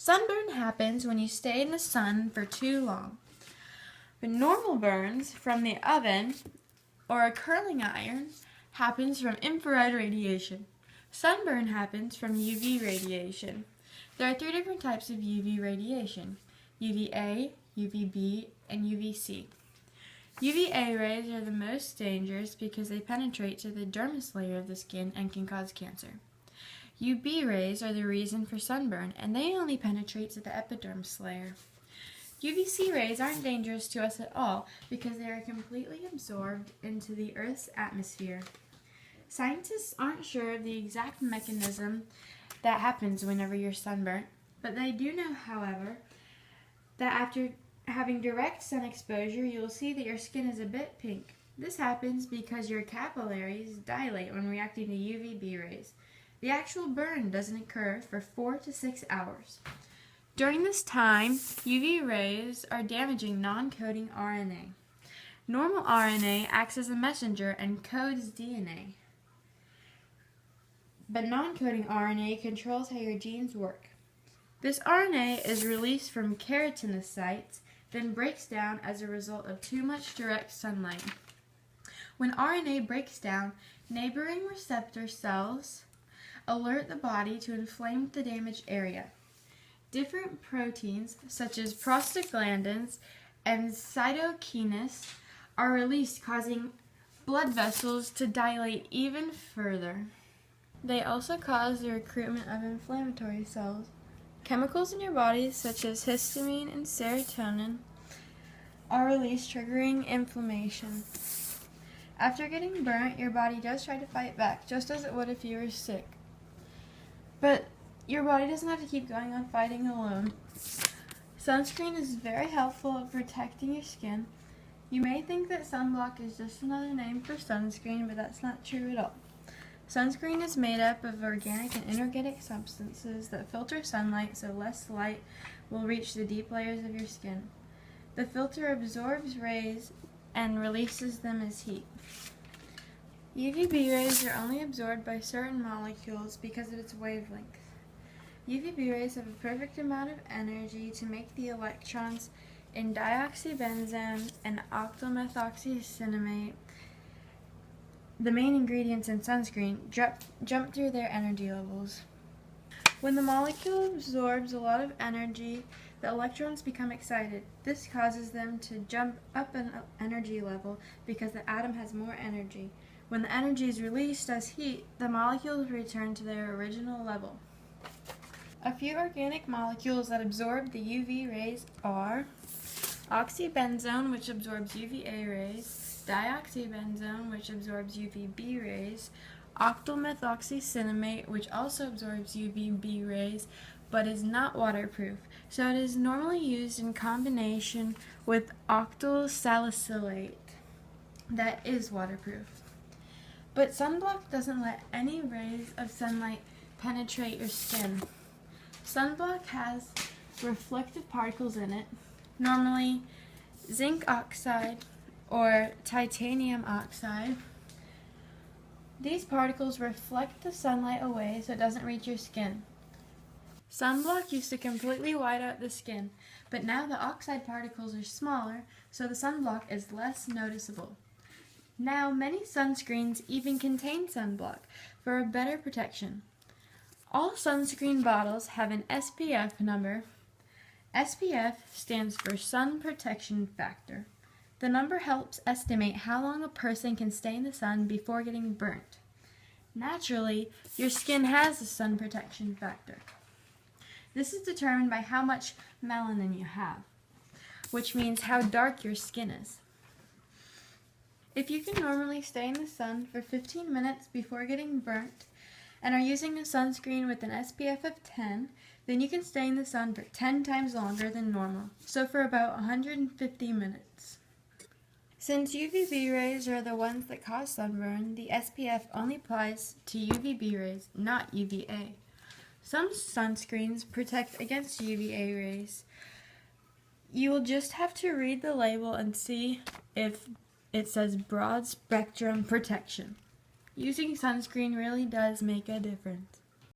Sunburn happens when you stay in the sun for too long. But normal burns from the oven or a curling iron happens from infrared radiation. Sunburn happens from UV radiation. There are 3 different types of UV radiation: UVA, UVB, and UVC. UVA rays are the most dangerous because they penetrate to the dermis layer of the skin and can cause cancer. UV rays are the reason for sunburn, and they only penetrate to the epidermis layer. UVC rays aren't dangerous to us at all because they are completely absorbed into the Earth's atmosphere. Scientists aren't sure of the exact mechanism that happens whenever you're sunburnt, but they do know, however, that after having direct sun exposure, you will see that your skin is a bit pink. This happens because your capillaries dilate when reacting to UVB rays. The actual burn doesn't occur for 4 to 6 hours. During this time, UV rays are damaging non-coding RNA. Normal RNA acts as a messenger and codes DNA. But non-coding RNA controls how your genes work. This RNA is released from keratinocytes, then breaks down as a result of too much direct sunlight. When RNA breaks down, neighboring receptor cells alert the body to inflame the damaged area. Different proteins, such as prostaglandins and cytokinins, are released, causing blood vessels to dilate even further. They also cause the recruitment of inflammatory cells. Chemicals in your body, such as histamine and serotonin, are released, triggering inflammation. After getting burnt, your body does try to fight back, just as it would if you were sick. But your body doesn't have to keep going on fighting alone. Sunscreen is very helpful at protecting your skin. You may think that sunblock is just another name for sunscreen, but that's not true at all. Sunscreen is made up of organic and inorganic substances that filter sunlight so less light will reach the deep layers of your skin. The filter absorbs rays and releases them as heat. UVB rays are only absorbed by certain molecules because of its wavelength. UVB rays have a perfect amount of energy to make the electrons in dioxybenzone and octamethoxycinnamate, the main ingredients in sunscreen, jump through their energy levels. When the molecule absorbs a lot of energy, the electrons become excited. This causes them to jump up an energy level because the atom has more energy. When the energy is released as heat, the molecules return to their original level. A few organic molecules that absorb the UV rays are oxybenzone, which absorbs UVA rays, dioxybenzone, which absorbs UVB rays, octamethoxycinnamate, which also absorbs UVB rays but is not waterproof, so it is normally used in combination with octyl salicylate that is waterproof. But sunblock doesn't let any rays of sunlight penetrate your skin. Sunblock has reflective particles in it, normally zinc oxide or titanium oxide. These particles reflect the sunlight away so it doesn't reach your skin. Sunblock used to completely white out the skin, but now the oxide particles are smaller, so the sunblock is less noticeable. Now, many sunscreens even contain sunblock for a better protection. All sunscreen bottles have an SPF number. SPF stands for Sun Protection Factor. The number helps estimate how long a person can stay in the sun before getting burnt. Naturally, your skin has a sun protection factor. This is determined by how much melanin you have, which means how dark your skin is. If you can normally stay in the sun for 15 minutes before getting burnt and are using a sunscreen with an SPF of 10, then you can stay in the sun for 10 times longer than normal, so for about 150 minutes. Since UVB rays are the ones that cause sunburn, the SPF only applies to UVB rays, not UVA. Some sunscreens protect against UVA rays. You will just have to read the label and see if it says broad spectrum protection. Using sunscreen really does make a difference.